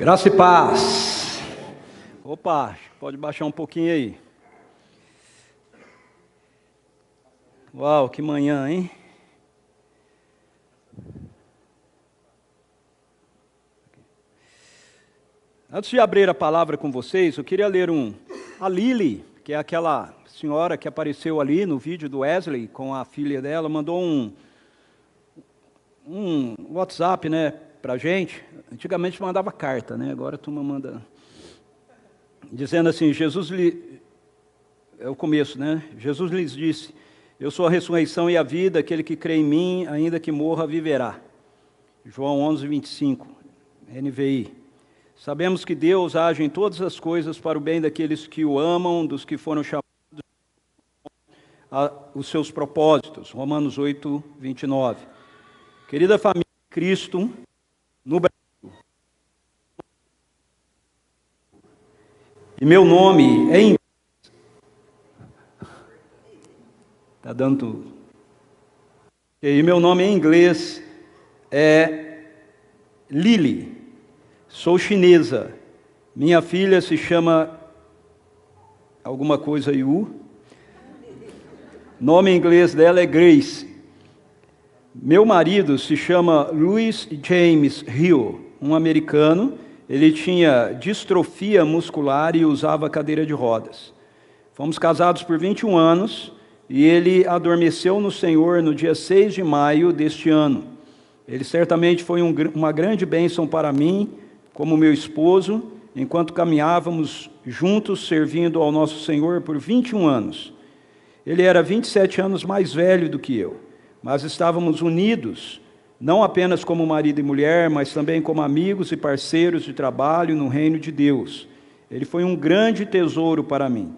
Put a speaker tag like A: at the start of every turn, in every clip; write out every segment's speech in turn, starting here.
A: Graça e paz. Opa, pode baixar um pouquinho aí. Uau, que manhã, hein? Antes de abrir a palavra com vocês, eu queria ler a Lily, que é aquela senhora que apareceu ali no vídeo do Wesley com a filha dela, mandou um WhatsApp, né, pra gente. Antigamente mandava carta, né? Agora a turma manda dizendo assim: é o começo, né? Jesus lhes disse: eu sou a ressurreição e a vida, aquele que crê em mim, ainda que morra, viverá. João 11:25, NVI. Sabemos que Deus age em todas as coisas para o bem daqueles que o amam, dos que foram chamados os seus propósitos. Romanos 8:29. Querida família de Cristo, no Brasil. E meu nome é em inglês. Está dando tudo. E meu nome em inglês é Lily. Sou chinesa. Minha filha se chama alguma coisa Yu. Nome em inglês dela é Grace. Meu marido se chama Louis James Hill, um americano. Ele tinha distrofia muscular e usava cadeira de rodas. Fomos casados por 21 anos e ele adormeceu no Senhor no dia 6 de maio deste ano. Ele certamente foi uma grande bênção para mim, como meu esposo, enquanto caminhávamos juntos servindo ao nosso Senhor por 21 anos. Ele era 27 anos mais velho do que eu, mas estávamos unidos, não apenas como marido e mulher, mas também como amigos e parceiros de trabalho no reino de Deus. Ele foi um grande tesouro para mim.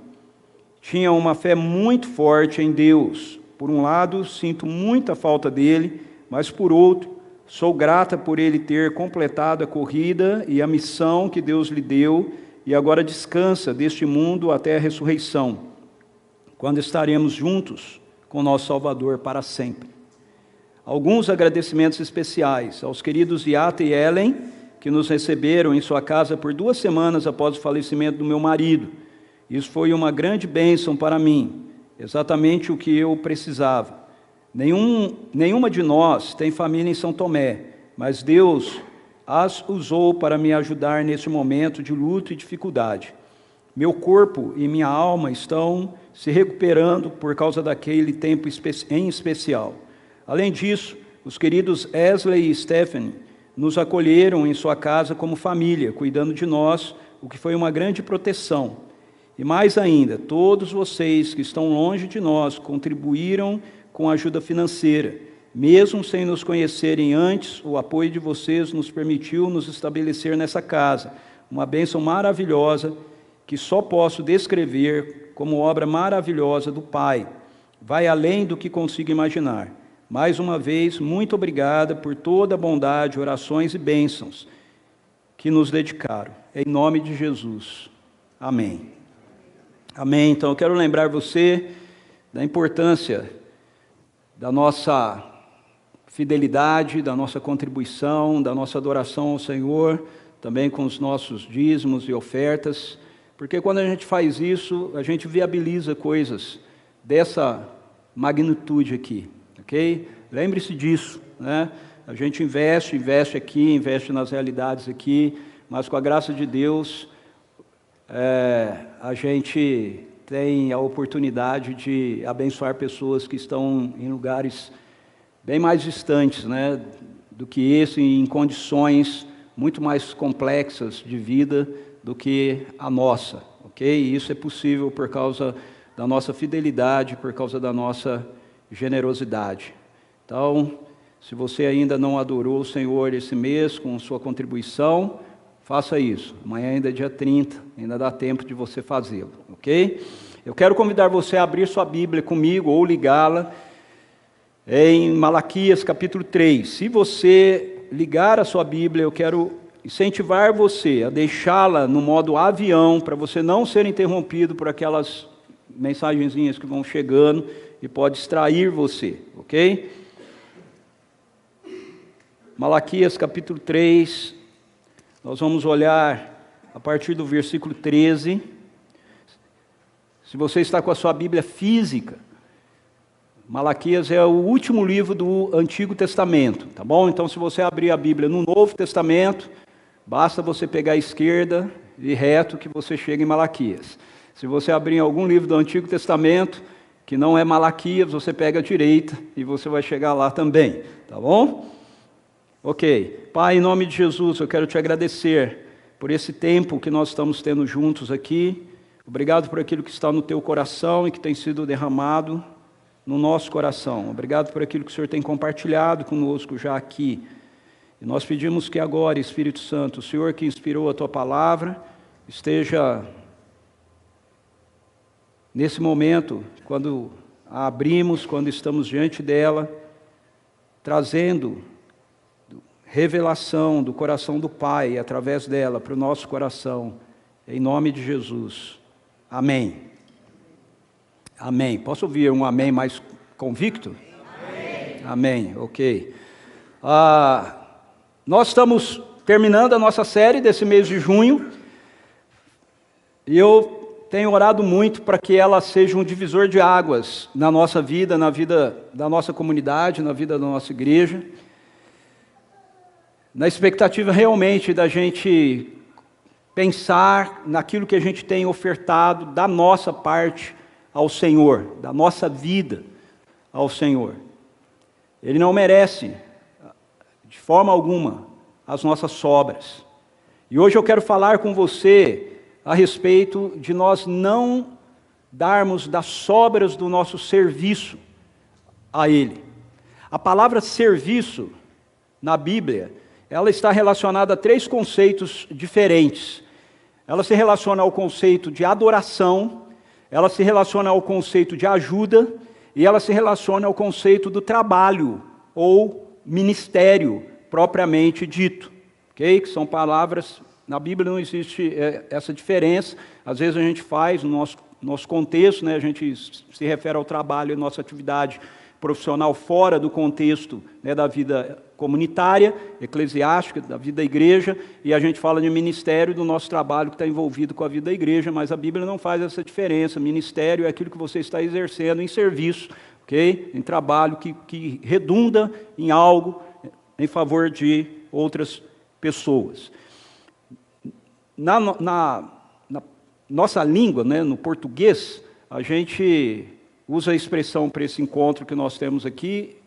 A: Tinha uma fé muito forte em Deus. Por um lado, sinto muita falta dele, mas por outro, sou grata por ele ter completado a corrida e a missão que Deus lhe deu e agora descansa deste mundo até a ressurreição, quando estaremos juntos com nosso Salvador para sempre. Alguns agradecimentos especiais aos queridos Yata e Ellen, que nos receberam em sua casa por 2 semanas após o falecimento do meu marido. Isso foi uma grande bênção para mim, exatamente o que eu precisava. Nenhuma de nós tem família em São Tomé, mas Deus as usou para me ajudar nesse momento de luto e dificuldade. Meu corpo e minha alma estão se recuperando por causa daquele tempo em especial. Além disso, os queridos Wesley e Stephanie nos acolheram em sua casa como família, cuidando de nós, o que foi uma grande proteção. E mais ainda, todos vocês que estão longe de nós contribuíram com ajuda financeira. Mesmo sem nos conhecerem antes, o apoio de vocês nos permitiu nos estabelecer nessa casa. Uma bênção maravilhosa que só posso descrever como obra maravilhosa do Pai. Vai além do que consigo imaginar. Mais uma vez, muito obrigada por toda a bondade, orações e bênçãos que nos dedicaram. Em nome de Jesus. Amém. Amém. Então, eu quero lembrar você da importância da nossa fidelidade, da nossa contribuição, da nossa adoração ao Senhor, também com os nossos dízimos e ofertas, porque quando a gente faz isso, a gente viabiliza coisas dessa magnitude aqui, ok? Lembre-se disso, né? A gente investe aqui, investe nas realidades aqui, mas com a graça de Deus, a gente tem a oportunidade de abençoar pessoas que estão em lugares bem mais distantes, né, do que esse, em condições muito mais complexas de vida do que a nossa, ok? E isso é possível por causa da nossa fidelidade, por causa da nossa generosidade. Então, se você ainda não adorou o Senhor esse mês com sua contribuição, faça isso. Amanhã ainda é dia 30, ainda dá tempo de você fazê-lo, ok? Eu quero convidar você a abrir sua Bíblia comigo ou ligá-la em Malaquias capítulo 3. Se você ligar a sua Bíblia, eu quero incentivar você a deixá-la no modo avião, para você não ser interrompido por aquelas mensagenzinhas que vão chegando e pode distrair você, ok? Malaquias capítulo 3, Nós vamos olhar a partir do versículo 13. Se você está com a sua Bíblia física, Malaquias é o último livro do Antigo Testamento, tá bom? Então, se você abrir a Bíblia no Novo Testamento, basta você pegar a esquerda e reto que você chega em Malaquias. Se você abrir em algum livro do Antigo Testamento, que não é Malaquias, você pega a direita e você vai chegar lá também, tá bom? Ok. Pai, em nome de Jesus, eu quero te agradecer por esse tempo que nós estamos tendo juntos aqui. Obrigado por aquilo que está no teu coração e que tem sido derramado no nosso coração. Obrigado por aquilo que o Senhor tem compartilhado conosco já aqui. E nós pedimos que agora, Espírito Santo, o Senhor que inspirou a tua palavra, esteja nesse momento, quando a abrimos, quando estamos diante dela, trazendo revelação do coração do Pai, através dela, para o nosso coração, em nome de Jesus. Amém. Amém. Posso ouvir um amém mais convicto? Amém. Amém, ok. Nós estamos terminando a nossa série desse mês de junho, e eu tenho orado muito para que ela seja um divisor de águas na nossa vida, na vida da nossa comunidade, na vida da nossa igreja, na expectativa realmente da gente pensar naquilo que a gente tem ofertado da nossa parte ao Senhor, da nossa vida ao Senhor. Ele não merece, de forma alguma, as nossas sobras. E hoje eu quero falar com você a respeito de nós não darmos das sobras do nosso serviço a Ele. A palavra serviço, na Bíblia, ela está relacionada a 3 conceitos diferentes. Ela se relaciona ao conceito de adoração, ela se relaciona ao conceito de ajuda, e ela se relaciona ao conceito do trabalho, ou ministério, propriamente dito. Okay? Que são palavras, na Bíblia não existe essa diferença, às vezes a gente faz, no nosso contexto, né, a gente se refere ao trabalho e nossa atividade profissional fora do contexto, né, da vida comunitária, eclesiástica, da vida da igreja, e a gente fala de ministério do nosso trabalho que está envolvido com a vida da igreja, mas a Bíblia não faz essa diferença. Ministério é aquilo que você está exercendo em serviço, okay? Em trabalho que redunda em algo em favor de outras pessoas. Na nossa língua, né, no português, a gente usa a expressão para esse encontro que nós temos aqui,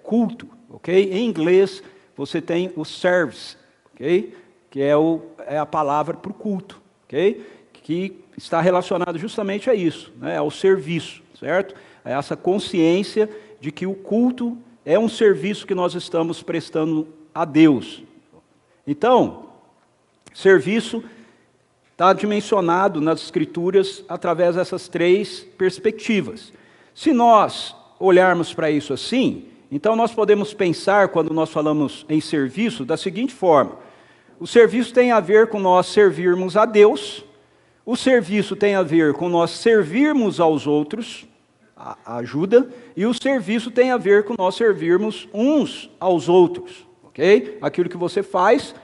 A: culto, ok? Em inglês, você tem o service, ok? Que é a palavra para o culto, ok? Que está relacionado justamente a isso, né? Ao serviço, certo? A essa consciência de que o culto é um serviço que nós estamos prestando a Deus. Então, serviço está dimensionado nas Escrituras através dessas 3 perspectivas. Se nós olharmos para isso assim, então nós podemos pensar, quando nós falamos em serviço, da seguinte forma: o serviço tem a ver com nós servirmos a Deus, o serviço tem a ver com nós servirmos aos outros, a ajuda, e o serviço tem a ver com nós servirmos uns aos outros, ok? Aquilo que você faz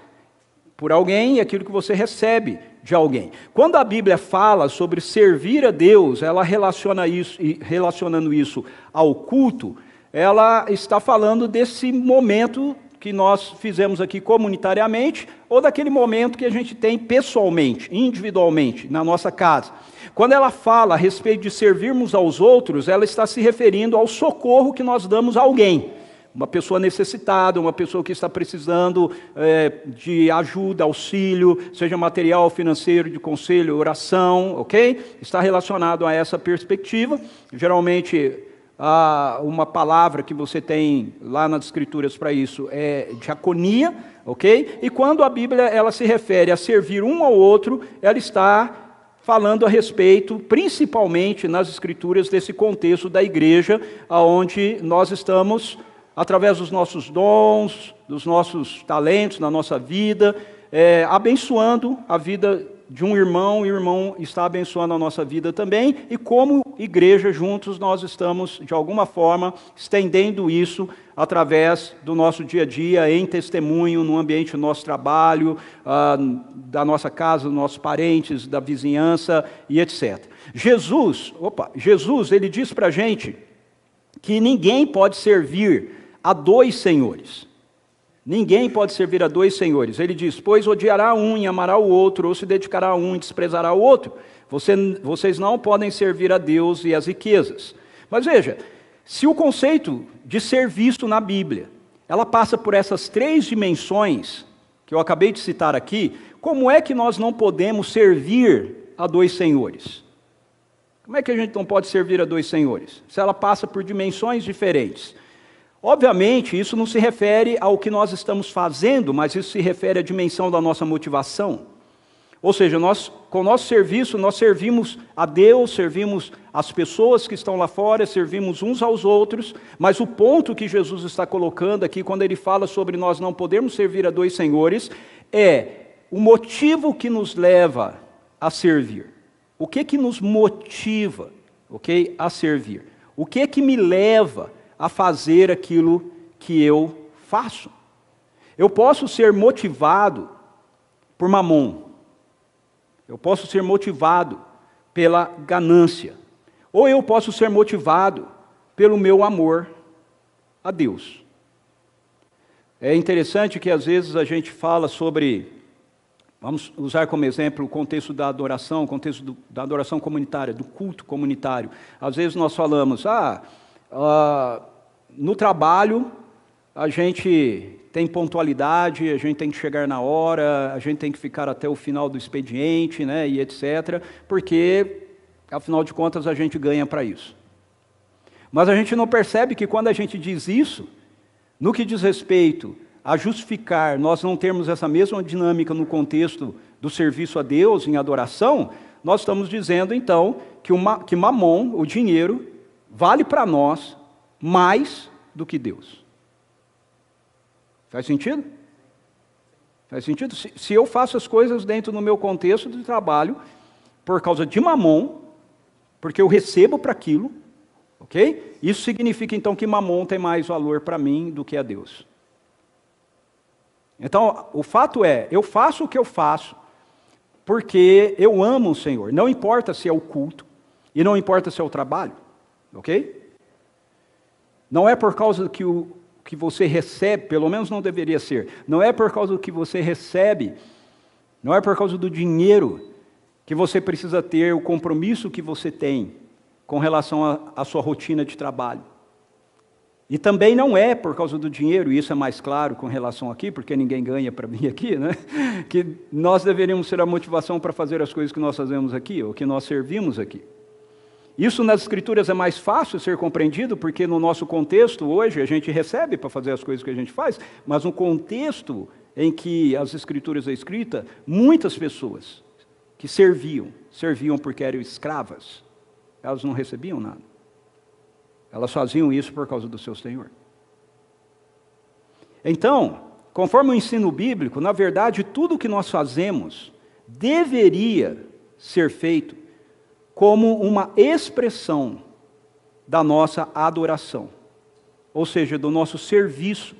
A: por alguém e aquilo que você recebe de alguém. Quando a Bíblia fala sobre servir a Deus, ela relaciona isso, e relacionando isso ao culto, ela está falando desse momento que nós fizemos aqui comunitariamente, ou daquele momento que a gente tem pessoalmente, individualmente, na nossa casa. Quando ela fala a respeito de servirmos aos outros, ela está se referindo ao socorro que nós damos a alguém. Uma pessoa necessitada, uma pessoa que está precisando de ajuda, auxílio, seja material, financeiro, de conselho, oração, ok? Está relacionado a essa perspectiva. Geralmente, uma palavra que você tem lá nas Escrituras para isso é diaconia, ok? E quando a Bíblia ela se refere a servir um ao outro, ela está falando a respeito, principalmente nas Escrituras, desse contexto da igreja, onde nós estamos, através dos nossos dons, dos nossos talentos, na nossa vida, abençoando a vida de um irmão, e o irmão está abençoando a nossa vida também, e como igreja juntos nós estamos, de alguma forma, estendendo isso através do nosso dia a dia, em testemunho, no ambiente do nosso trabalho, da nossa casa, dos nossos parentes, da vizinhança e etc. Jesus, ele diz para a gente que ninguém pode servir a dois senhores. Ninguém pode servir a dois senhores. Ele diz, pois odiará um e amará o outro, ou se dedicará a um e desprezará o outro. Vocês não podem servir a Deus e as riquezas. Mas veja, se o conceito de serviço na Bíblia, ela passa por essas três dimensões, que eu acabei de citar aqui, como é que nós não podemos servir a dois senhores? Como é que a gente não pode servir a dois senhores? Se ela passa por dimensões diferentes. Obviamente, isso não se refere ao que nós estamos fazendo, mas isso se refere à dimensão da nossa motivação. Ou seja, com o nosso serviço, nós servimos a Deus, servimos as pessoas que estão lá fora, servimos uns aos outros, mas o ponto que Jesus está colocando aqui, quando ele fala sobre nós não podermos servir a dois senhores, é o motivo que nos leva a servir. O que nos motiva, a servir? O que me leva a fazer aquilo que eu faço? Eu posso ser motivado por mamon. Eu posso ser motivado pela ganância. Ou eu posso ser motivado pelo meu amor a Deus. É interessante que às vezes a gente fala sobre, vamos usar como exemplo o contexto da adoração, o contexto da adoração comunitária, do culto comunitário. Às vezes nós falamos, no trabalho a gente tem pontualidade, a gente tem que chegar na hora, a gente tem que ficar até o final do expediente, né, e etc., porque, afinal de contas, a gente ganha para isso. Mas a gente não percebe que quando a gente diz isso, no que diz respeito a justificar nós não termos essa mesma dinâmica no contexto do serviço a Deus, em adoração, nós estamos dizendo, então, que mamon, o dinheiro, vale para nós mais do que Deus. Faz sentido? Faz sentido? Se eu faço as coisas dentro do meu contexto de trabalho, por causa de mamon, porque eu recebo para aquilo, ok? Isso significa então que mamon tem mais valor para mim do que a Deus. Então, o fato é, eu faço o que eu faço, porque eu amo o Senhor. Não importa se é o culto, e não importa se é o trabalho, ok? Não é por causa que você recebe, pelo menos não deveria ser, não é por causa do que você recebe, não é por causa do dinheiro que você precisa ter o compromisso que você tem com relação à sua rotina de trabalho. E também não é por causa do dinheiro, e isso é mais claro com relação aqui, porque ninguém ganha para vir aqui, né? Que nós deveríamos ser a motivação para fazer as coisas que nós fazemos aqui, ou que nós servimos aqui. Isso nas Escrituras é mais fácil ser compreendido, porque no nosso contexto hoje a gente recebe para fazer as coisas que a gente faz, mas no contexto em que as Escrituras é escrita, muitas pessoas que serviam porque eram escravas, elas não recebiam nada. Elas faziam isso por causa do seu Senhor. Então, conforme o ensino bíblico, na verdade, tudo o que nós fazemos deveria ser feito como uma expressão da nossa adoração, ou seja, do nosso serviço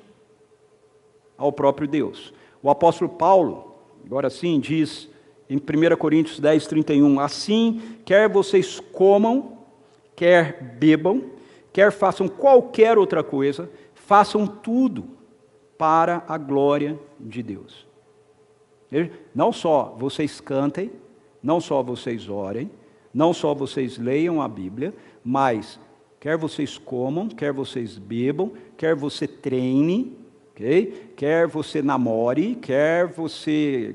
A: ao próprio Deus. O apóstolo Paulo, agora sim, diz em 1 Coríntios 10, 31, assim, quer vocês comam, quer bebam, quer façam qualquer outra coisa, façam tudo para a glória de Deus. Não só vocês cantem, não só vocês orem, não só vocês leiam a Bíblia, mas quer vocês comam, quer vocês bebam, quer você treine, okay? Quer você namore, quer você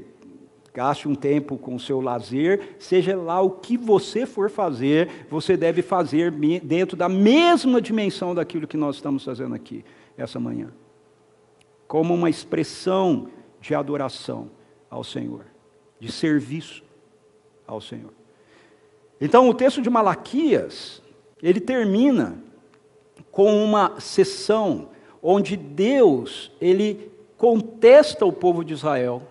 A: gaste um tempo com o seu lazer, seja lá o que você for fazer, você deve fazer dentro da mesma dimensão daquilo que nós estamos fazendo aqui, essa manhã. Como uma expressão de adoração ao Senhor, de serviço ao Senhor. Então, o texto de Malaquias, ele termina com uma sessão onde Deus, ele contesta o povo de Israel,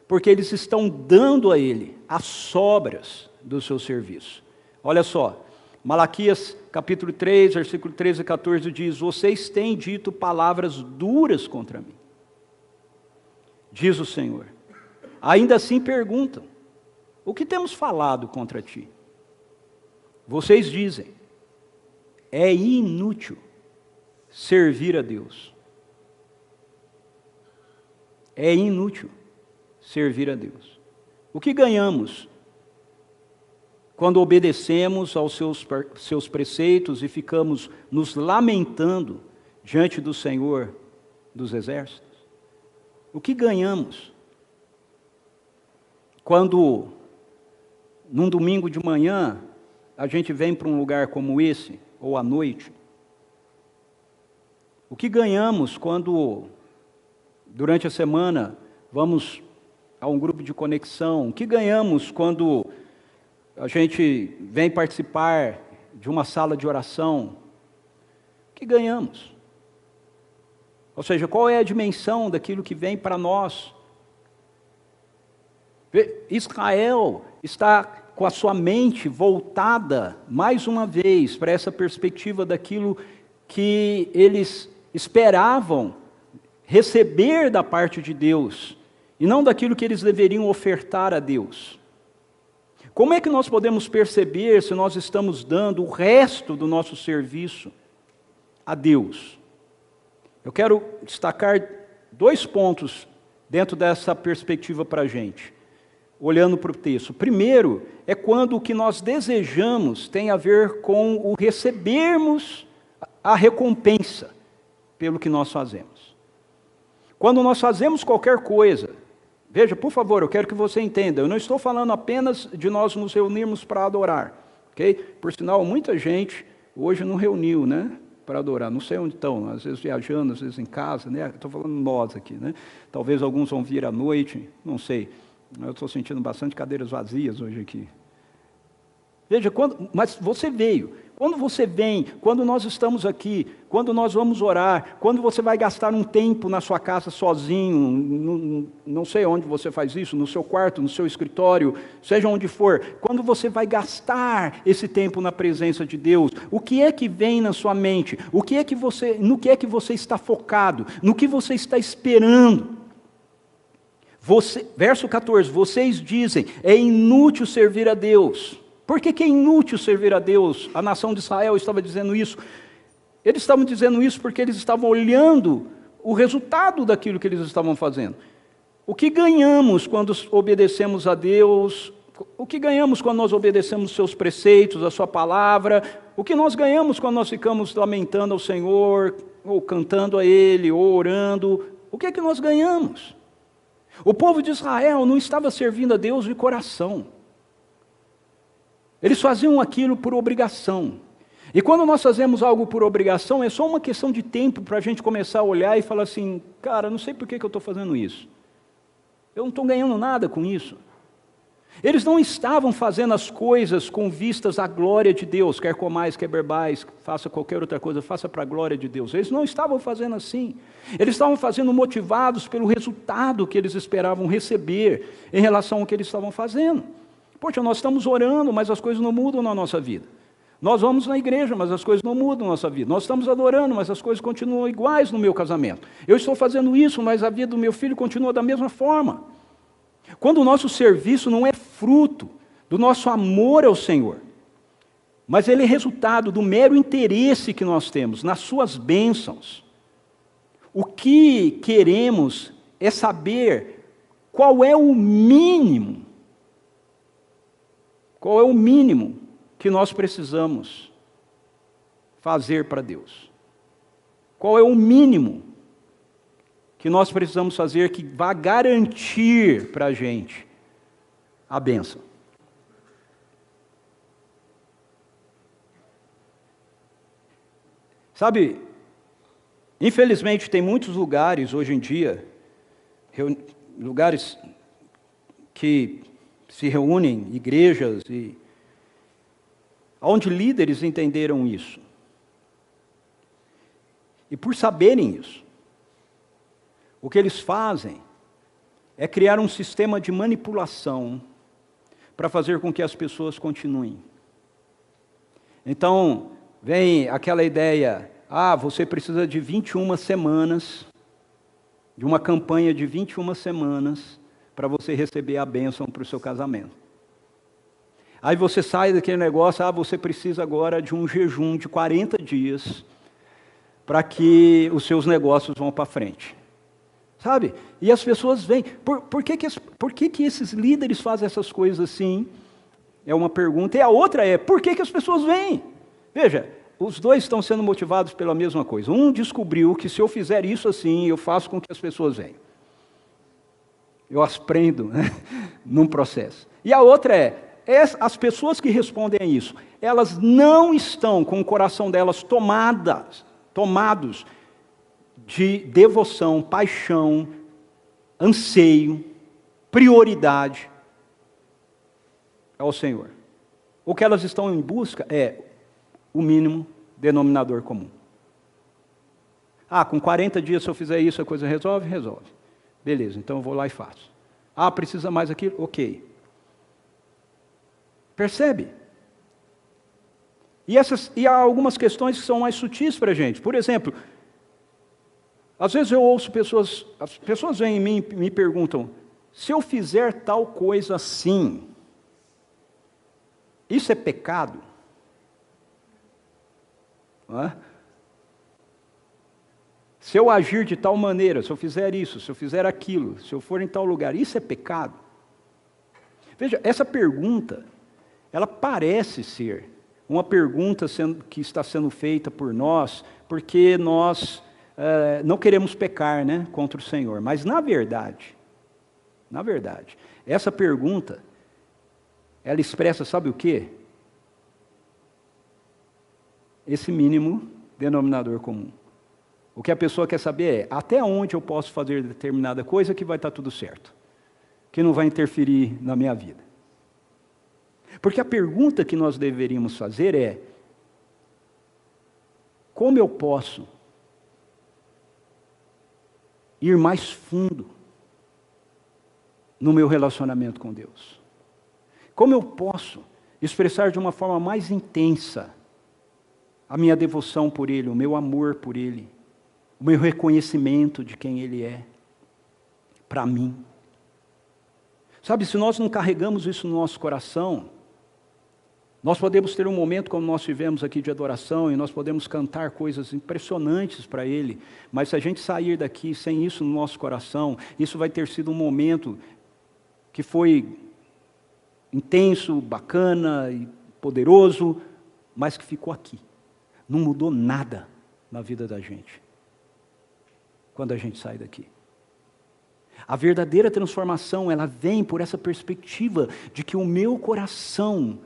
A: porque eles estão dando a Ele as sobras do seu serviço. Olha só, Malaquias capítulo 3, versículo 13 e 14 diz: vocês têm dito palavras duras contra mim, diz o Senhor. Ainda assim perguntam: o que temos falado contra ti? Vocês dizem: é inútil servir a Deus. É inútil servir a Deus. O que ganhamos quando obedecemos aos seus preceitos e ficamos nos lamentando diante do Senhor dos Exércitos? O que ganhamos quando, num domingo de manhã, a gente vem para um lugar como esse, ou à noite? O que ganhamos quando, durante a semana, vamos a um grupo de conexão? O que ganhamos quando a gente vem participar de uma sala de oração? O que ganhamos? Ou seja, qual é a dimensão daquilo que vem para nós? Israel está com a sua mente voltada, mais uma vez, para essa perspectiva daquilo que eles esperavam receber da parte de Deus, e não daquilo que eles deveriam ofertar a Deus. Como é que nós podemos perceber se nós estamos dando o resto do nosso serviço a Deus? Eu quero destacar 2 pontos dentro dessa perspectiva para a gente, olhando para o texto. Primeiro, é quando o que nós desejamos tem a ver com o recebermos a recompensa pelo que nós fazemos. Quando nós fazemos qualquer coisa, veja, por favor, eu quero que você entenda, eu não estou falando apenas de nós nos reunirmos para adorar, ok? Por sinal, muita gente hoje não reuniu, né, para adorar, não sei onde estão, às vezes viajando, às vezes em casa, né? Estou falando nós aqui, né? Talvez alguns vão vir à noite, não sei, eu estou sentindo bastante cadeiras vazias hoje aqui. Veja, mas você veio. Quando você vem, quando nós estamos aqui, quando nós vamos orar, quando você vai gastar um tempo na sua casa sozinho, não sei onde você faz isso, no seu quarto, no seu escritório, seja onde for, quando você vai gastar esse tempo na presença de Deus, o que é que vem na sua mente? No que é que você está focado? No que você está esperando? Verso 14, vocês dizem, é inútil servir a Deus. Por que é inútil servir a Deus? A nação de Israel estava dizendo isso. Eles estavam dizendo isso porque eles estavam olhando o resultado daquilo que eles estavam fazendo. O que ganhamos quando obedecemos a Deus? O que ganhamos quando nós obedecemos os seus preceitos, a sua palavra? O que nós ganhamos quando nós ficamos lamentando ao Senhor, ou cantando a Ele, ou orando? O que é que nós ganhamos? O povo de Israel não estava servindo a Deus de coração. Eles faziam aquilo por obrigação. E quando nós fazemos algo por obrigação, é só uma questão de tempo para a gente começar a olhar e falar assim, cara, não sei por que eu estou fazendo isso. Eu não estou ganhando nada com isso. Eles não estavam fazendo as coisas com vistas à glória de Deus, quer comais, quer bebais, faça qualquer outra coisa, faça para a glória de Deus. Eles não estavam fazendo assim. Eles estavam fazendo motivados pelo resultado que eles esperavam receber em relação ao que eles estavam fazendo. Poxa, nós estamos orando, mas as coisas não mudam na nossa vida. Nós vamos na igreja, mas as coisas não mudam na nossa vida. Nós estamos adorando, mas as coisas continuam iguais no meu casamento. Eu estou fazendo isso, mas a vida do meu filho continua da mesma forma. Quando o nosso serviço não é fruto do nosso amor ao Senhor, mas ele é resultado do mero interesse que nós temos nas suas bênçãos, o que queremos é saber qual é o mínimo que nós precisamos fazer para Deus? Qual é o mínimo que nós precisamos fazer que vai garantir para a gente a bênção? Sabe, infelizmente tem muitos lugares hoje em dia, lugares que se reúnem, igrejas, onde líderes entenderam isso. E por saberem isso, o que eles fazem é criar um sistema de manipulação para fazer com que as pessoas continuem. Então, vem aquela ideia, você precisa de 21 semanas, de uma campanha de 21 semanas, para você receber a bênção para o seu casamento. Aí você sai daquele negócio, você precisa agora de um jejum de 40 dias, para que os seus negócios vão para frente. Sabe? E as pessoas vêm. Por que esses líderes fazem essas coisas assim? É uma pergunta. E a outra é, por que as pessoas vêm? Veja, os dois estão sendo motivados pela mesma coisa. Um descobriu que se eu fizer isso assim, eu faço com que as pessoas venham. Eu as prendo, né, num processo. E a outra as pessoas que respondem a isso, elas não estão com o coração delas tomados de devoção, paixão, anseio, prioridade ao Senhor. O que elas estão em busca é o mínimo denominador comum. Com 40 dias, se eu fizer isso, a coisa resolve? Resolve. Beleza, então eu vou lá e faço. Precisa mais aquilo? Ok. Percebe? E há algumas questões que são mais sutis para a gente. Por exemplo, às vezes eu ouço as pessoas vêm em mim e me perguntam, se eu fizer tal coisa assim, isso é pecado? Se eu agir de tal maneira, se eu fizer isso, se eu fizer aquilo, se eu for em tal lugar, isso é pecado? Veja, essa pergunta, ela parece ser uma pergunta que está sendo feita por nós, porque nós não queremos pecar, né, contra o Senhor. Mas na verdade, essa pergunta, ela expressa, sabe o quê? Esse mínimo denominador comum. O que a pessoa quer saber é, até onde eu posso fazer determinada coisa que vai estar tudo certo, que não vai interferir na minha vida. Porque a pergunta que nós deveríamos fazer é, como eu posso ir mais fundo no meu relacionamento com Deus? Como eu posso expressar de uma forma mais intensa a minha devoção por Ele, o meu amor por Ele, o meu reconhecimento de quem Ele é, para mim? Sabe, se nós não carregamos isso no nosso coração, nós podemos ter um momento como nós tivemos aqui de adoração e nós podemos cantar coisas impressionantes para Ele, mas se a gente sair daqui sem isso no nosso coração, isso vai ter sido um momento que foi intenso, bacana e poderoso, mas que ficou aqui. Não mudou nada na vida da gente quando a gente sai daqui. A verdadeira transformação, ela vem por essa perspectiva de que o meu coração,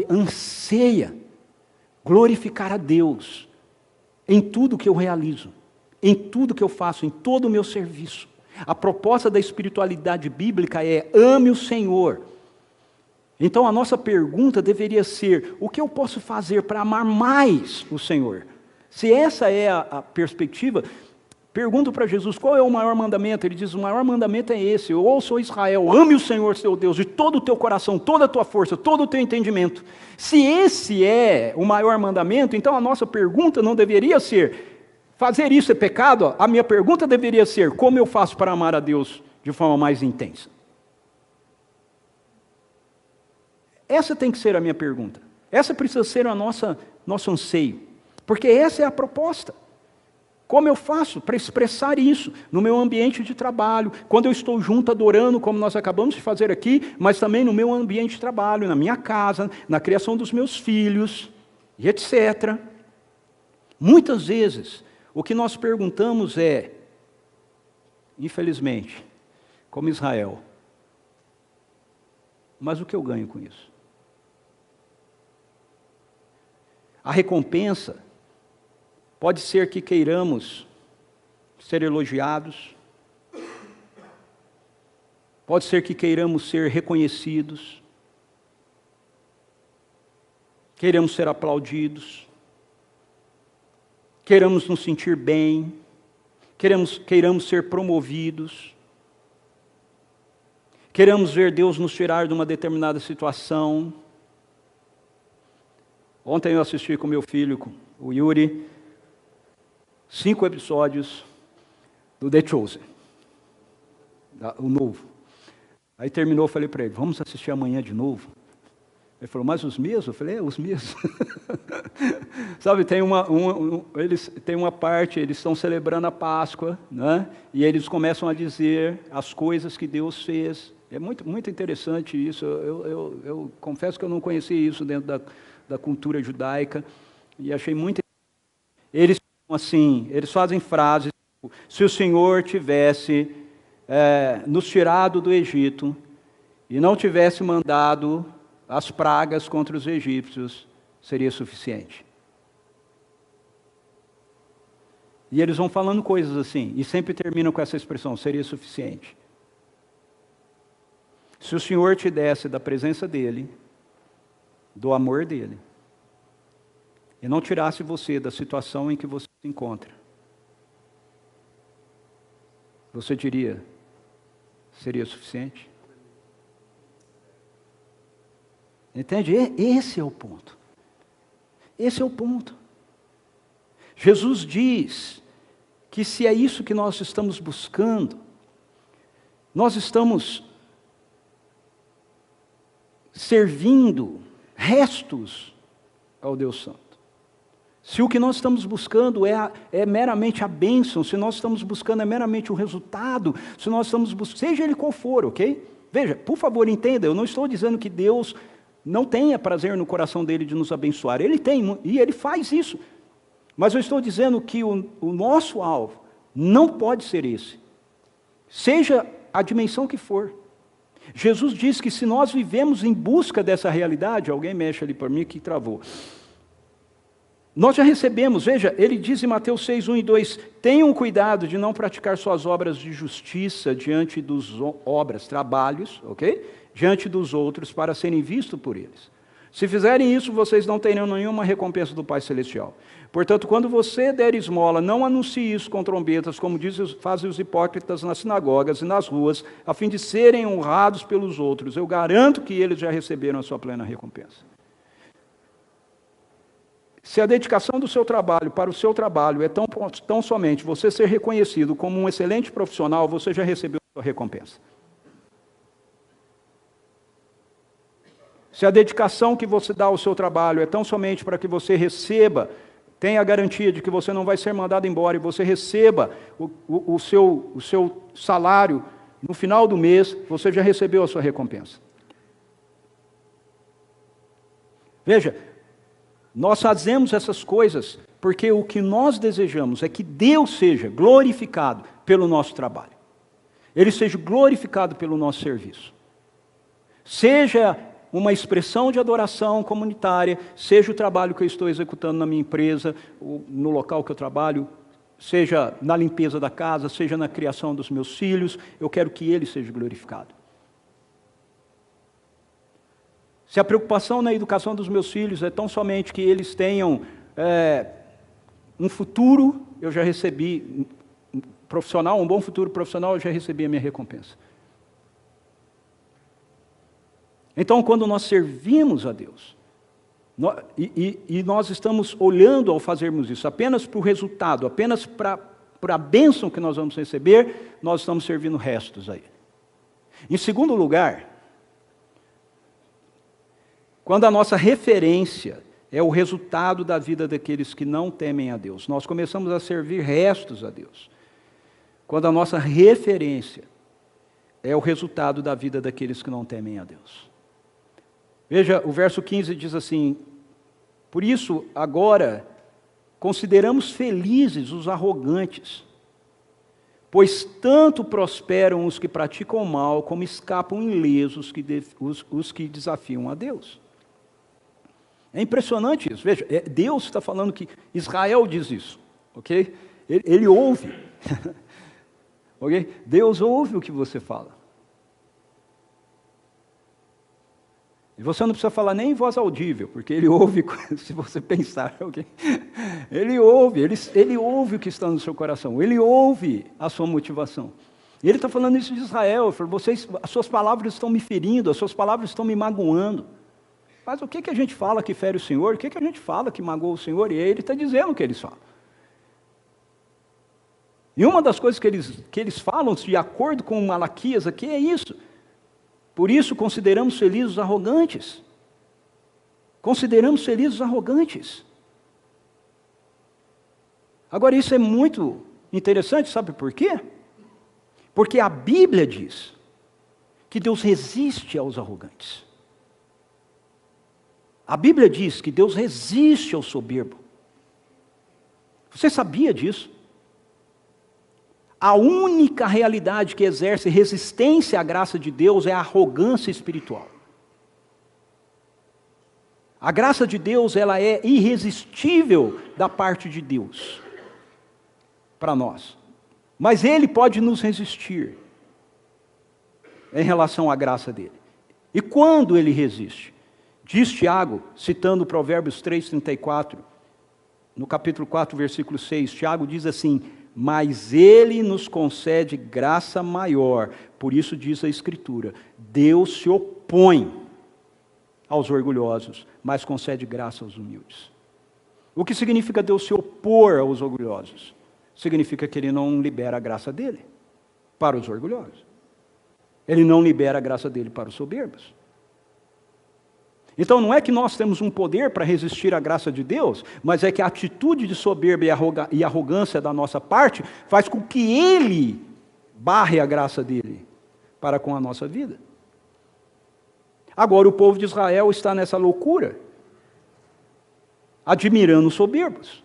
A: anseia glorificar a Deus em tudo que eu realizo, em tudo que eu faço, em todo o meu serviço. A proposta da espiritualidade bíblica é: ame o Senhor. Então a nossa pergunta deveria ser: o que eu posso fazer para amar mais o Senhor? Se essa é a perspectiva, pergunto para Jesus, qual é o maior mandamento? Ele diz, o maior mandamento é esse: ouça, ó Israel, ame o Senhor seu Deus de todo o teu coração, toda a tua força, todo o teu entendimento. Se esse é o maior mandamento, então a nossa pergunta não deveria ser, fazer isso é pecado? A minha pergunta deveria ser, como eu faço para amar a Deus de forma mais intensa? Essa tem que ser a minha pergunta. Essa precisa ser nosso anseio. Porque essa é a proposta. Como eu faço para expressar isso no meu ambiente de trabalho, quando eu estou junto adorando, como nós acabamos de fazer aqui, mas também no meu ambiente de trabalho, na minha casa, na criação dos meus filhos, e etc. Muitas vezes, o que nós perguntamos é, infelizmente, como Israel, mas o que eu ganho com isso? A recompensa pode ser que queiramos ser elogiados, pode ser que queiramos ser reconhecidos, queiramos ser aplaudidos, queiramos nos sentir bem, queiramos ser promovidos. queremos ver Deus nos tirar de uma determinada situação. Ontem eu assisti com meu filho, o Yuri, 5 episódios do The Chosen, o novo. Aí terminou, eu falei para ele, vamos assistir amanhã de novo? Ele falou, mas os mesmos? Eu falei, os mesmos. Sabe, tem eles têm uma parte, eles estão celebrando a Páscoa, né? E eles começam a dizer as coisas que Deus fez. É muito, muito interessante isso. Eu confesso que eu não conhecia isso dentro da cultura judaica, e achei muito interessante. Eles, assim, eles fazem frases, tipo, se o Senhor tivesse nos tirado do Egito, e não tivesse mandado as pragas contra os egípcios, seria suficiente. E eles vão falando coisas assim, e sempre terminam com essa expressão, seria suficiente. Se o Senhor te desse da presença dEle, do amor dEle, e não tirasse você da situação em que você se encontra, você diria, seria suficiente? Entende? Esse é o ponto. Esse é o ponto. Jesus diz que se é isso que nós estamos buscando, nós estamos servindo restos ao Deus Santo. Se o que nós estamos buscando é meramente a bênção, se nós estamos buscando é meramente o resultado, se nós estamos buscando, seja ele qual for, ok? Veja, por favor, entenda, eu não estou dizendo que Deus não tenha prazer no coração dele de nos abençoar. Ele tem, e ele faz isso. Mas eu estou dizendo que o nosso alvo não pode ser esse. Seja a dimensão que for. Jesus diz que se nós vivemos em busca dessa realidade, alguém mexe ali para mim que travou. Nós já recebemos, veja, ele diz em Mateus 6, 1 e 2, tenham cuidado de não praticar suas obras de justiça diante dos trabalhos, ok? Diante dos outros, para serem vistos por eles. Se fizerem isso, vocês não terão nenhuma recompensa do Pai Celestial. Portanto, quando você der esmola, não anuncie isso com trombetas, como fazem os hipócritas nas sinagogas e nas ruas, a fim de serem honrados pelos outros. Eu garanto que eles já receberam a sua plena recompensa. Se a dedicação do seu trabalho para o seu trabalho é tão somente você ser reconhecido como um excelente profissional, você já recebeu a sua recompensa. Se a dedicação que você dá ao seu trabalho é tão somente para que você receba, tenha a garantia de que você não vai ser mandado embora e você receba o seu salário no final do mês, você já recebeu a sua recompensa. Veja, nós fazemos essas coisas porque o que nós desejamos é que Deus seja glorificado pelo nosso trabalho. Ele seja glorificado pelo nosso serviço. Seja uma expressão de adoração comunitária, seja o trabalho que eu estou executando na minha empresa, no local que eu trabalho, seja na limpeza da casa, seja na criação dos meus filhos, eu quero que Ele seja glorificado. Se a preocupação na educação dos meus filhos é tão somente que eles tenham um futuro, eu já recebi, um bom futuro profissional, eu já recebi a minha recompensa. Então, quando nós servimos a Deus, e nós estamos olhando ao fazermos isso, apenas para o resultado, apenas para a bênção que nós vamos receber, nós estamos servindo restos a Ele. Em segundo lugar, quando a nossa referência é o resultado da vida daqueles que não temem a Deus, nós começamos a servir restos a Deus. Quando a nossa referência é o resultado da vida daqueles que não temem a Deus. Veja, o verso 15 diz assim, por isso, agora, consideramos felizes os arrogantes, pois tanto prosperam os que praticam o mal, como escapam ilesos os que desafiam a Deus. É impressionante isso, veja, Deus está falando que Israel diz isso, ok? Ele ouve, ok? Deus ouve o que você fala. E você não precisa falar nem em voz audível, porque Ele ouve se você pensar, ok? Ele ouve o que está no seu coração, Ele ouve a sua motivação. E ele está falando isso de Israel. Ele falou, as suas palavras estão me ferindo, as suas palavras estão me magoando. Mas o que a gente fala que fere o Senhor? O que a gente fala que magoa o Senhor? E aí ele está dizendo o que eles falam. E uma das coisas que eles falam, de acordo com Malaquias aqui, é isso. Por isso consideramos felizes os arrogantes. Consideramos felizes os arrogantes. Agora isso é muito interessante, sabe por quê? Porque a Bíblia diz que Deus resiste aos arrogantes. A Bíblia diz que Deus resiste ao soberbo. Você sabia disso? A única realidade que exerce resistência à graça de Deus é a arrogância espiritual. A graça de Deus, ela é irresistível da parte de Deus para nós. Mas Ele pode nos resistir em relação à graça dele. E quando Ele resiste? Diz Tiago, citando Provérbios 3:34, no capítulo 4, versículo 6, Tiago diz assim: mas Ele nos concede graça maior. Por isso diz a Escritura, Deus se opõe aos orgulhosos, mas concede graça aos humildes. O que significa Deus se opor aos orgulhosos? Significa que Ele não libera a graça dEle para os orgulhosos. Ele não libera a graça dEle para os soberbos. Então não é que nós temos um poder para resistir à graça de Deus, mas é que a atitude de soberba e arrogância da nossa parte faz com que Ele barre a graça dEle para com a nossa vida. Agora o povo de Israel está nessa loucura, admirando os soberbos.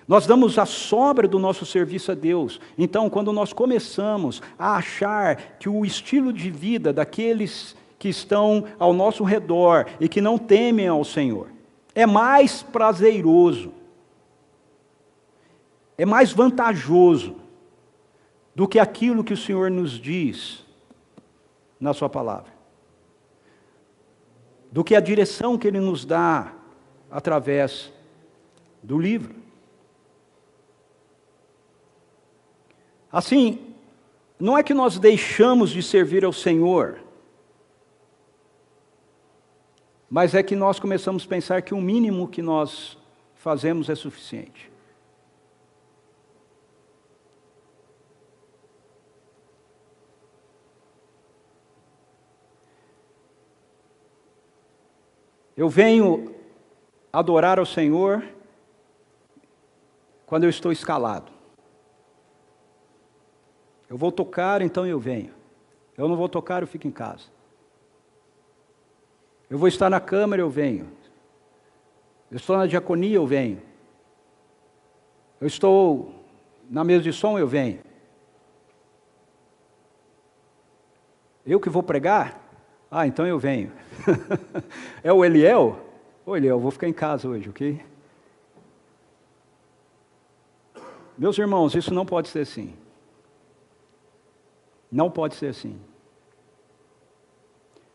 A: Nós damos a sobra do nosso serviço a Deus. Então, quando nós começamos a achar que o estilo de vida daqueles que estão ao nosso redor e que não temem ao Senhor é mais prazeroso, é mais vantajoso do que aquilo que o Senhor nos diz na sua palavra, do que a direção que Ele nos dá através do livro. Assim, não é que nós deixamos de servir ao Senhor, mas é que nós começamos a pensar que o mínimo que nós fazemos é suficiente. Eu venho adorar ao Senhor quando eu estou escalado. Eu vou tocar, então eu venho. Eu não vou tocar, eu fico em casa. Eu vou estar na câmara, eu venho. Eu estou na diaconia, eu venho. Eu estou na mesa de som, eu venho. Eu que vou pregar? Ah, então eu venho. É o Eliel? Ô Eliel, eu vou ficar em casa hoje, ok? Meus irmãos, isso não pode ser assim. Não pode ser assim.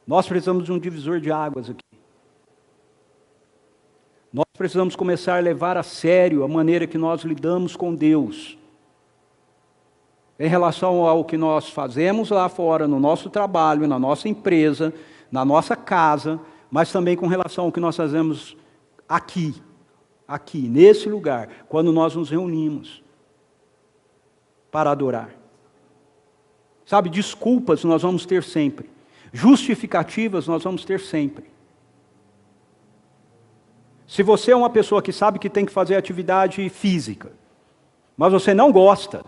A: Nós precisamos de um divisor de águas aqui. Nós precisamos começar a levar a sério a maneira que nós lidamos com Deus. Em relação ao que nós fazemos lá fora, no nosso trabalho, na nossa empresa, na nossa casa, mas também com relação ao que nós fazemos aqui, nesse lugar, quando nós nos reunimos para adorar. Sabe, desculpas nós vamos ter sempre. Justificativas nós vamos ter sempre. Se você é uma pessoa que sabe que tem que fazer atividade física, mas você não gosta,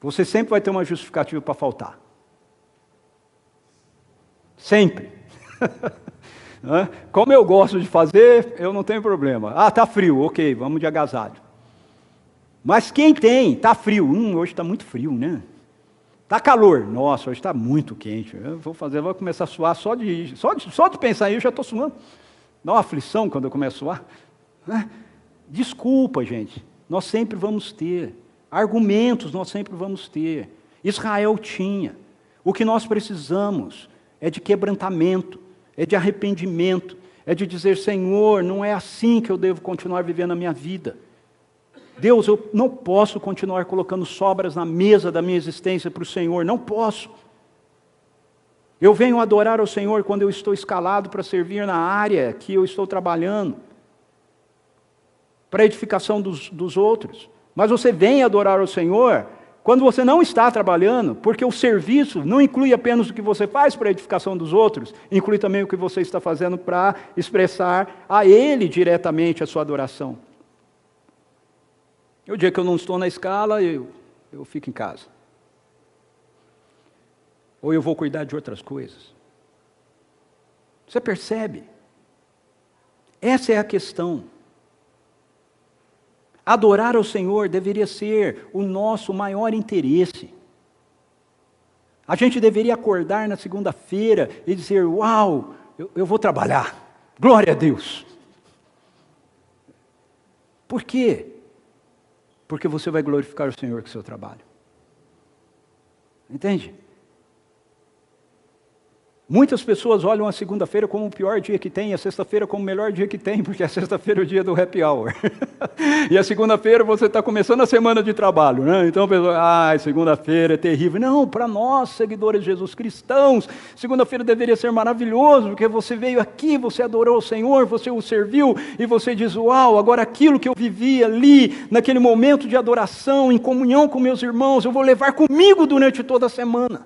A: você sempre vai ter uma justificativa para faltar. Sempre. Como eu gosto de fazer, eu não tenho problema. Ah, está frio, ok, vamos de agasalho. Mas quem tem, está frio. Hoje está muito frio, né? Está calor. Nossa, hoje está muito quente. Eu vou começar a suar só de pensar aí, eu já estou suando. Dá uma aflição quando eu começo a suar. Desculpa, gente. Nós sempre vamos ter. Argumentos nós sempre vamos ter. Israel tinha. O que nós precisamos é de quebrantamento, é de arrependimento, é de dizer, Senhor, não é assim que eu devo continuar vivendo a minha vida. Deus, eu não posso continuar colocando sobras na mesa da minha existência para o Senhor, não posso. Eu venho adorar ao Senhor quando eu estou escalado para servir na área que eu estou trabalhando, para a edificação dos outros. Mas você vem adorar ao Senhor quando você não está trabalhando, porque o serviço não inclui apenas o que você faz para a edificação dos outros, inclui também o que você está fazendo para expressar a Ele diretamente a sua adoração. O dia que eu não estou na escala, eu fico em casa. Ou eu vou cuidar de outras coisas. Você percebe? Essa é a questão. Adorar ao Senhor deveria ser o nosso maior interesse. A gente deveria acordar na segunda-feira e dizer, uau, eu vou trabalhar, glória a Deus. Por quê? Porque você vai glorificar o Senhor com o seu trabalho. Entende? Muitas pessoas olham a segunda-feira como o pior dia que tem, e a sexta-feira como o melhor dia que tem, porque a sexta-feira é o dia do happy hour. E a segunda-feira você está começando a semana de trabalho, né? Então a pessoa, segunda-feira é terrível. Não, para nós, seguidores de Jesus, cristãos, segunda-feira deveria ser maravilhoso, porque você veio aqui, você adorou o Senhor, você o serviu, e você diz, uau, agora aquilo que eu vivi ali, naquele momento de adoração, em comunhão com meus irmãos, eu vou levar comigo durante toda a semana,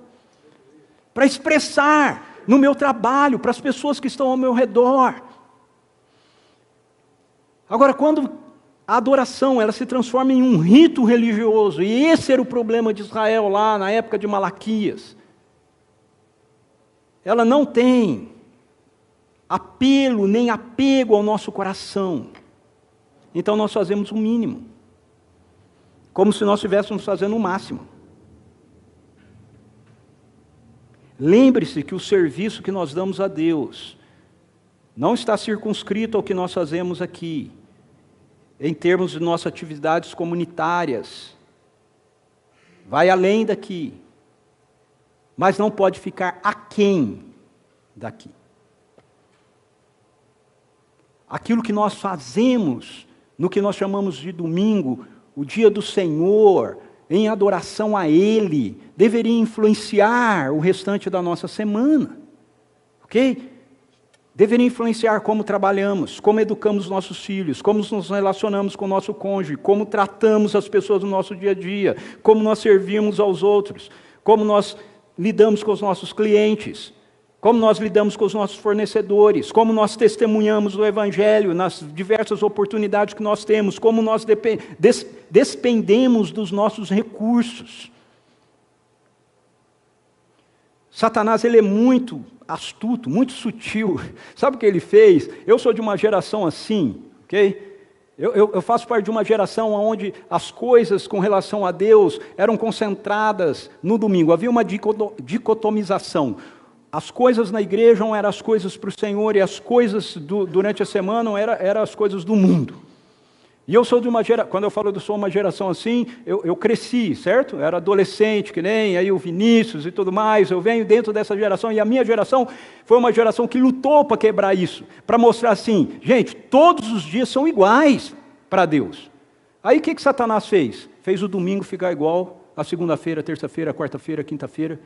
A: para expressar no meu trabalho, para as pessoas que estão ao meu redor. Agora, quando a adoração ela se transforma em um rito religioso, e esse era o problema de Israel lá na época de Malaquias, ela não tem apelo nem apego ao nosso coração. Então nós fazemos o mínimo, como se nós estivéssemos fazendo o máximo. Lembre-se que o serviço que nós damos a Deus não está circunscrito ao que nós fazemos aqui, em termos de nossas atividades comunitárias. Vai além daqui, mas não pode ficar aquém daqui. Aquilo que nós fazemos no que nós chamamos de domingo, o dia do Senhor, em adoração a Ele, deveria influenciar o restante da nossa semana, ok? Deveria influenciar como trabalhamos, como educamos nossos filhos, como nos relacionamos com o nosso cônjuge, como tratamos as pessoas no nosso dia a dia, como nós servimos aos outros, como nós lidamos com os nossos clientes, como nós lidamos com os nossos fornecedores, como nós testemunhamos o Evangelho nas diversas oportunidades que nós temos, como nós despendemos dos nossos recursos. Satanás, ele é muito astuto, muito sutil. Sabe o que ele fez? Eu sou de uma geração assim, ok? Eu faço parte de uma geração onde as coisas com relação a Deus eram concentradas no domingo. Havia uma dicotomização. As coisas na igreja eram as coisas para o Senhor, e as coisas durante a semana eram as coisas do mundo. E eu sou de uma geração, quando eu falo que sou uma geração assim, eu cresci, certo? Eu era adolescente, que nem aí o Vinícius e tudo mais, eu venho dentro dessa geração, e a minha geração foi uma geração que lutou para quebrar isso, para mostrar assim, gente, todos os dias são iguais para Deus. Aí o que Satanás fez? Fez o domingo ficar igual a segunda-feira, terça-feira, quarta-feira, quinta-feira.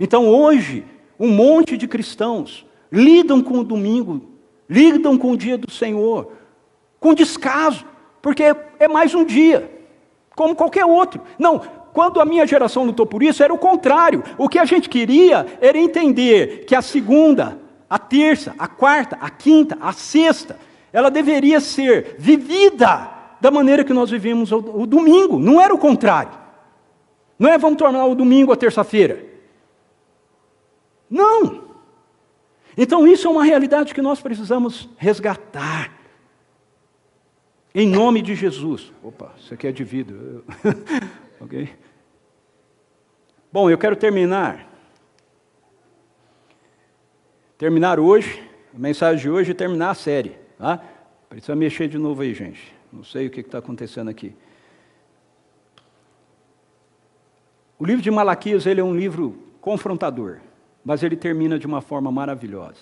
A: Então hoje, um monte de cristãos lidam com o domingo, lidam com o dia do Senhor, com descaso, porque é mais um dia, como qualquer outro. Não, quando a minha geração lutou por isso, era o contrário. O que a gente queria era entender que a segunda, a terça, a quarta, a quinta, a sexta, ela deveria ser vivida da maneira que nós vivemos o domingo, não era o contrário. Não é vamos tornar o domingo a terça-feira. Não! Então isso é uma realidade que nós precisamos resgatar. Em nome de Jesus. Opa, isso aqui é de vidro. Ok? Bom, eu quero terminar hoje, a mensagem de hoje, e terminar a série. Tá? Precisa mexer de novo aí, gente. Não sei o que está acontecendo aqui. O livro de Malaquias, ele é um livro confrontador, mas ele termina de uma forma maravilhosa.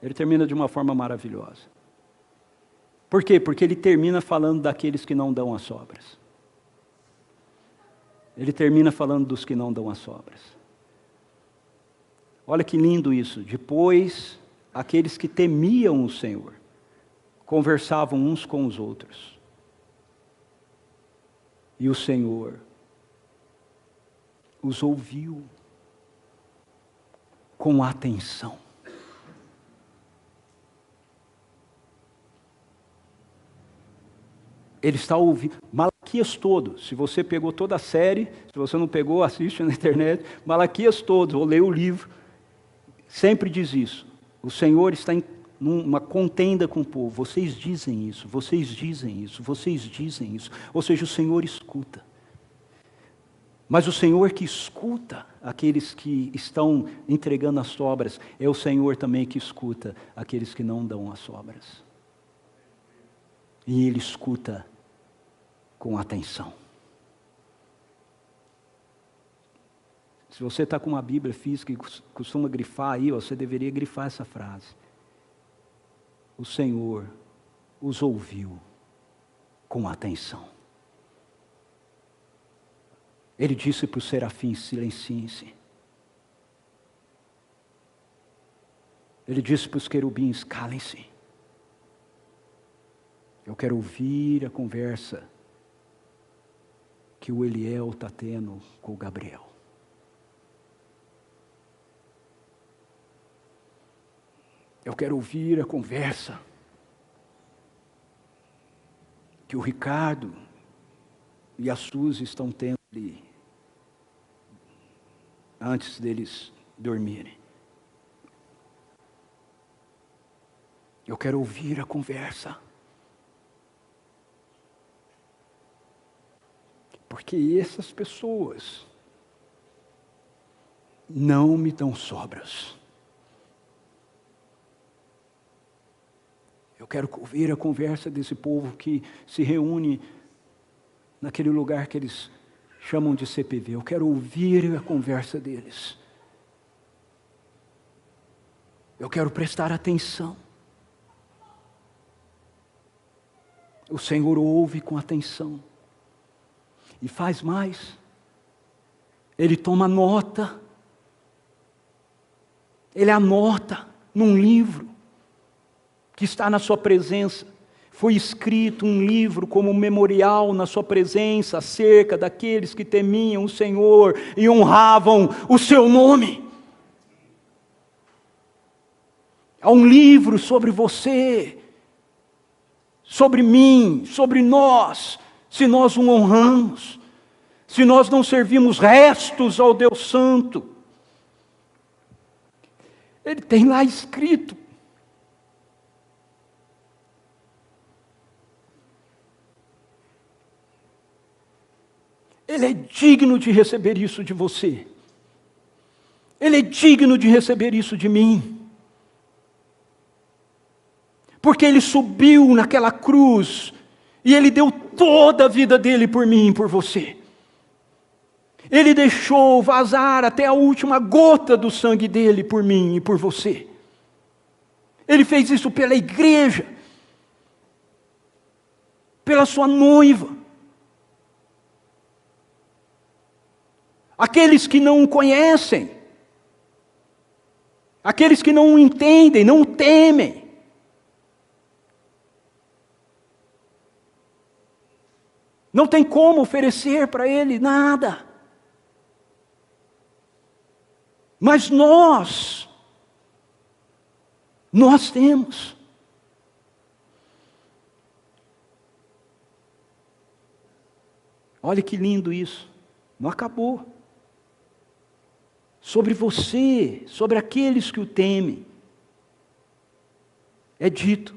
A: Ele termina de uma forma maravilhosa. Por quê? Porque ele termina falando daqueles que não dão as obras. Ele termina falando dos que não dão as obras. Olha que lindo isso. Depois, aqueles que temiam o Senhor conversavam uns com os outros. E o Senhor os ouviu com atenção. Ele está ouvindo. Malaquias todo. Se você pegou toda a série, se você não pegou, assiste na internet. Malaquias todo, ou lê o livro. Sempre diz isso. O Senhor está em uma contenda com o povo. Vocês dizem isso, vocês dizem isso, vocês dizem isso. Ou seja, o Senhor escuta. Mas o Senhor que escuta aqueles que estão entregando as obras, é o Senhor também que escuta aqueles que não dão as obras. E Ele escuta com atenção. Se você está com uma Bíblia física e costuma grifar aí, você deveria grifar essa frase. O Senhor os ouviu com atenção. Ele disse para os serafins: silenciem-se. Ele disse para os querubins: calem-se. Eu quero ouvir a conversa que o Eliel está tendo com o Gabriel. Eu quero ouvir a conversa que o Ricardo e a Suzy estão tendo ali, antes deles dormirem. Eu quero ouvir a conversa. Porque essas pessoas não me dão sobras. Eu quero ouvir a conversa desse povo que se reúne naquele lugar que eles chamam de CPV. Eu quero ouvir a conversa deles. Eu quero prestar atenção. O Senhor ouve com atenção. E faz mais. Ele toma nota. Ele anota num livro que está na sua presença. Foi escrito um livro como memorial na sua presença acerca daqueles que temiam o Senhor e honravam o seu nome. Há um livro sobre você, sobre mim, sobre nós, se nós o honramos, se nós não servimos restos ao Deus Santo. Ele tem lá escrito. Ele é digno de receber isso de você. Ele é digno de receber isso de mim. Porque Ele subiu naquela cruz e Ele deu toda a vida dele por mim e por você. Ele deixou vazar até a última gota do sangue dele por mim e por você. Ele fez isso pela igreja, pela sua noiva. Aqueles que não o conhecem, aqueles que não o entendem, não o temem. Não tem como oferecer para ele nada. Mas nós temos. Olha que lindo isso. Não acabou. Sobre você, sobre aqueles que o temem, é dito: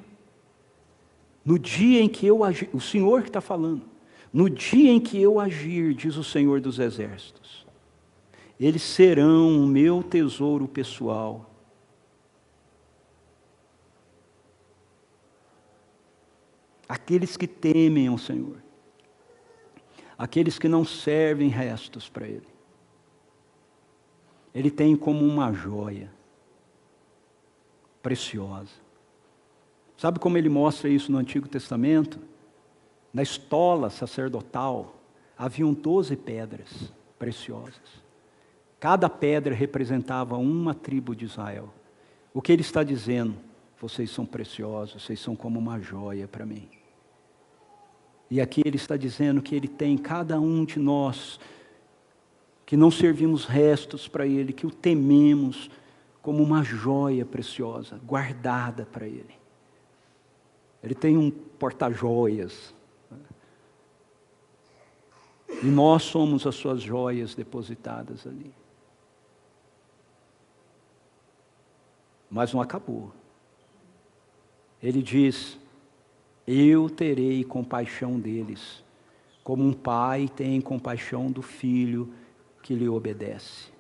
A: no dia em que eu agir, o Senhor que está falando, no dia em que eu agir, diz o Senhor dos Exércitos, eles serão o meu tesouro pessoal. Aqueles que temem ao Senhor, aqueles que não servem restos para Ele, Ele tem como uma joia preciosa. Sabe como ele mostra isso no Antigo Testamento? Na estola sacerdotal, haviam 12 pedras preciosas. Cada pedra representava uma tribo de Israel. O que ele está dizendo? Vocês são preciosos, vocês são como uma joia para mim. E aqui ele está dizendo que ele tem cada um de nós, que não servimos restos para ele, que o tememos como uma joia preciosa, guardada para ele. Ele tem um porta-joias. E nós somos as suas joias depositadas ali. Mas não acabou. Ele diz: eu terei compaixão deles, como um pai tem compaixão do filho que lhe obedece.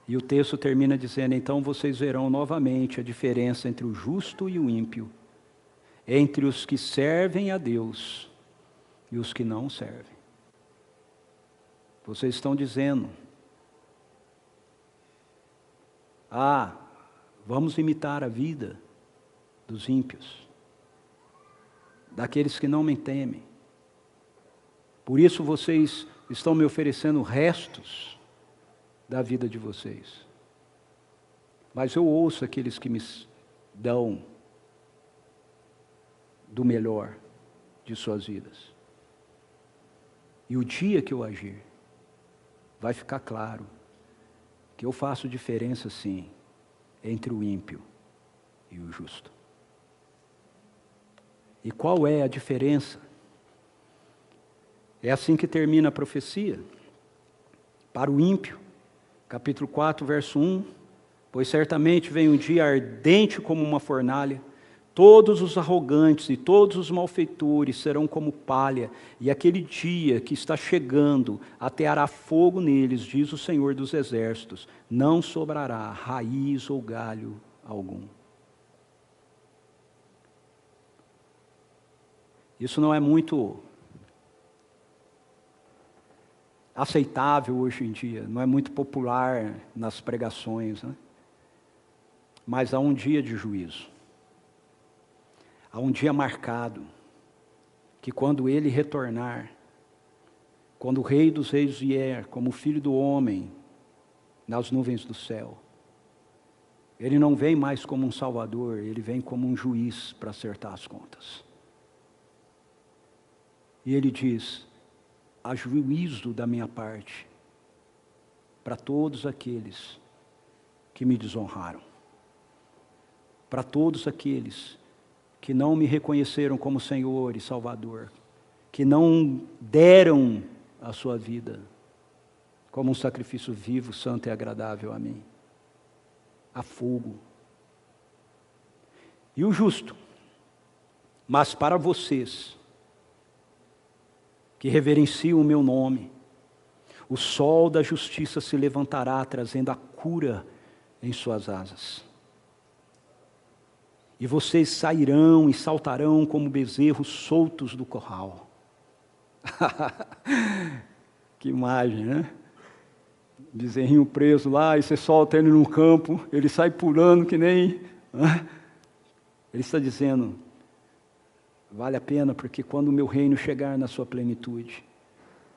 A: E o texto termina dizendo: então vocês verão novamente a diferença entre o justo e o ímpio, entre os que servem a Deus e os que não servem. Vocês estão dizendo: vamos imitar a vida dos ímpios, daqueles que não me temem. Por isso vocês estão me oferecendo restos da vida de vocês. Mas eu ouço aqueles que me dão do melhor de suas vidas. E o dia que eu agir, vai ficar claro que eu faço diferença sim entre o ímpio e o justo. E qual é a diferença? É assim que termina a profecia. Para o ímpio, capítulo 4, verso 1, pois certamente vem um dia ardente como uma fornalha, todos os arrogantes e todos os malfeitores serão como palha, e aquele dia que está chegando ateará fogo neles, diz o Senhor dos Exércitos, não sobrará raiz ou galho algum. Isso não é muito aceitável hoje em dia, não é muito popular nas pregações, né? Mas há um dia de juízo. Há um dia marcado, que quando ele retornar, quando o Rei dos Reis vier, como Filho do Homem, nas nuvens do céu, ele não vem mais como um salvador, ele vem como um juiz para acertar as contas. E ele diz: há juízo da minha parte, para todos aqueles que me desonraram, para todos aqueles que não me reconheceram como Senhor e Salvador, que não deram a sua vida como um sacrifício vivo, santo e agradável a mim. Há fogo. E o justo, mas para vocês, que reverenciam o meu nome, o sol da justiça se levantará, trazendo a cura em suas asas. E vocês sairão e saltarão como bezerros soltos do curral. Que imagem, né? Bezerrinho preso lá, e você solta ele no campo, ele sai pulando que nem... Ele está dizendo: vale a pena, porque quando o meu reino chegar na sua plenitude,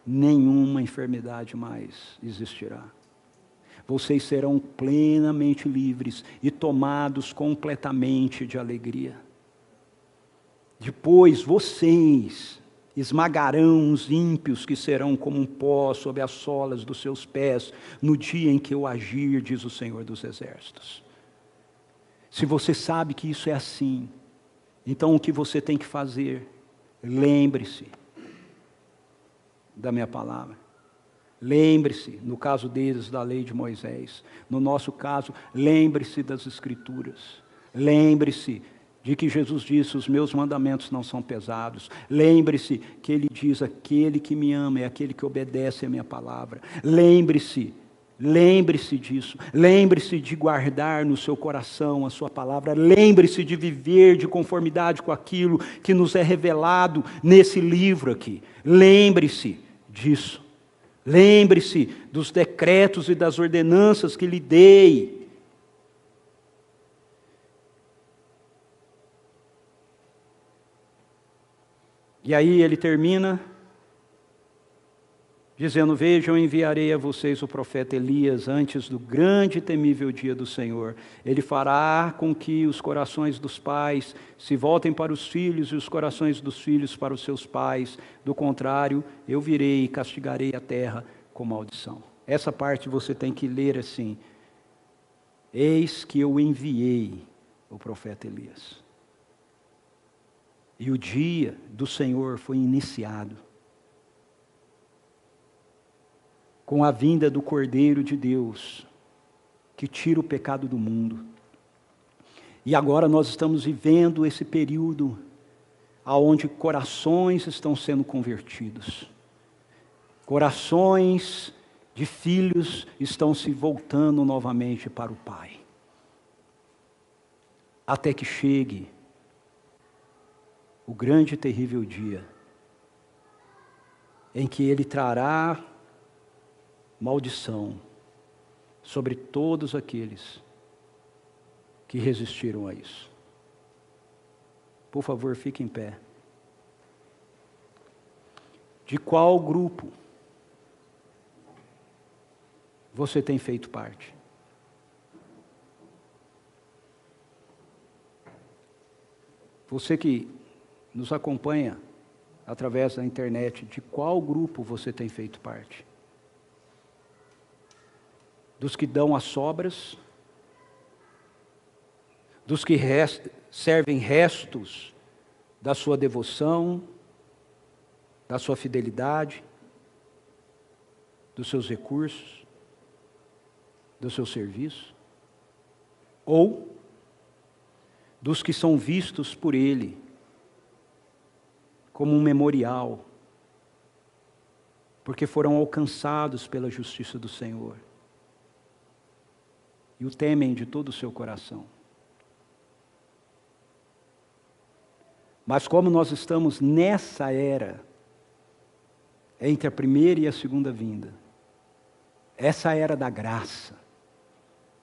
A: nenhuma enfermidade mais existirá. Vocês serão plenamente livres e tomados completamente de alegria. Depois vocês esmagarão os ímpios, que serão como um pó sob as solas dos seus pés, no dia em que eu agir, diz o Senhor dos Exércitos. Se você sabe que isso é assim, então o que você tem que fazer? Lembre-se da minha palavra. Lembre-se, no caso deles, da lei de Moisés. No nosso caso, lembre-se das Escrituras. Lembre-se de que Jesus disse: os meus mandamentos não são pesados. Lembre-se que ele diz: aquele que me ama é aquele que obedece a minha palavra. Lembre-se disso. Lembre-se de guardar no seu coração a sua palavra. Lembre-se de viver de conformidade com aquilo que nos é revelado nesse livro aqui. Lembre-se disso. Lembre-se dos decretos e das ordenanças que lhe dei. E aí ele termina dizendo: vejam, enviarei a vocês o profeta Elias antes do grande e temível dia do Senhor. Ele fará com que os corações dos pais se voltem para os filhos e os corações dos filhos para os seus pais. Do contrário, eu virei e castigarei a terra com maldição. Essa parte você tem que ler assim: eis que eu enviei o profeta Elias. E o dia do Senhor foi iniciado com a vinda do Cordeiro de Deus, que tira o pecado do mundo. E agora nós estamos vivendo esse período onde corações estão sendo convertidos. Corações de filhos estão se voltando novamente para o Pai. Até que chegue o grande e terrível dia, em que Ele trará maldição sobre todos aqueles que resistiram a isso. Por favor, fique em pé. De qual grupo você tem feito parte? Você que nos acompanha através da internet, de qual grupo você tem feito parte? Dos que dão as sobras? Dos que servem restos da sua devoção, da sua fidelidade, dos seus recursos, do seu serviço? Ou dos que são vistos por Ele como um memorial, porque foram alcançados pela justiça do Senhor e o temem de todo o seu coração? Mas como nós estamos nessa era, entre a primeira e a segunda vinda, essa era da graça,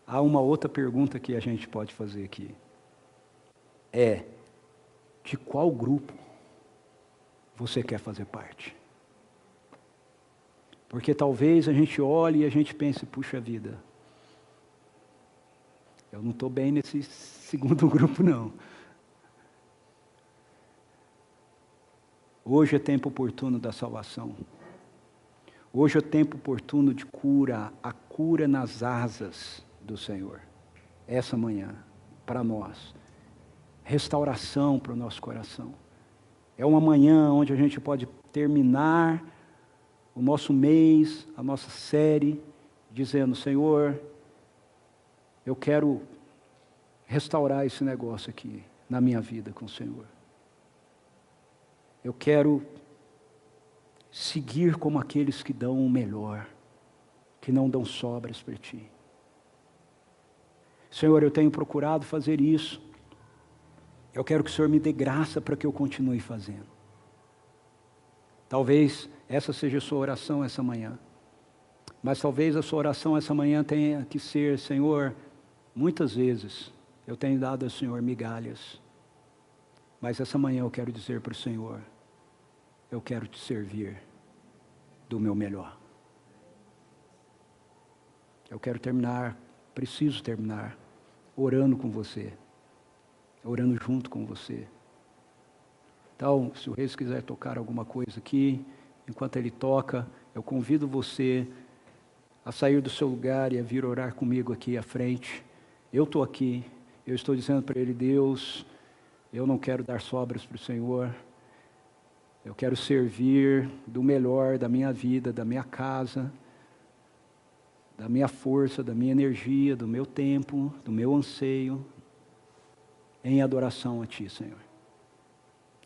A: há uma outra pergunta que a gente pode fazer aqui. De qual grupo você quer fazer parte? Porque talvez a gente olhe e a gente pense: puxa vida, eu não estou bem nesse segundo grupo não. Hoje é tempo oportuno da salvação. Hoje é tempo oportuno de cura, a cura nas asas do Senhor. Essa manhã, para nós, restauração para o nosso coração. É uma manhã onde a gente pode terminar o nosso mês, a nossa série, dizendo: Senhor, eu quero restaurar esse negócio aqui na minha vida com o Senhor. Eu quero seguir como aqueles que dão o melhor, que não dão sobras para Ti. Senhor, eu tenho procurado fazer isso. Eu quero que o Senhor me dê graça para que eu continue fazendo. Talvez essa seja a sua oração essa manhã. Mas talvez a sua oração essa manhã tenha que ser: Senhor, muitas vezes eu tenho dado ao Senhor migalhas, mas essa manhã eu quero dizer para o Senhor: eu quero te servir do meu melhor. Eu quero terminar, preciso terminar, orando com você, orando junto com você. Então, se o Reis quiser tocar alguma coisa aqui, enquanto ele toca, eu convido você a sair do seu lugar e a vir orar comigo aqui à frente. Eu estou aqui, eu estou dizendo para ele: Deus, eu não quero dar sobras para o Senhor, eu quero servir do melhor da minha vida, da minha casa, da minha força, da minha energia, do meu tempo, do meu anseio, em adoração a Ti, Senhor.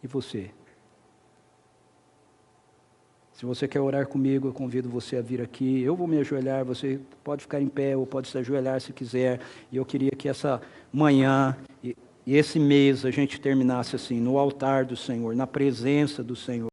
A: E você? Se você quer orar comigo, eu convido você a vir aqui. Eu vou me ajoelhar, você pode ficar em pé ou pode se ajoelhar se quiser. E eu queria que essa manhã e esse mês a gente terminasse assim, no altar do Senhor, na presença do Senhor.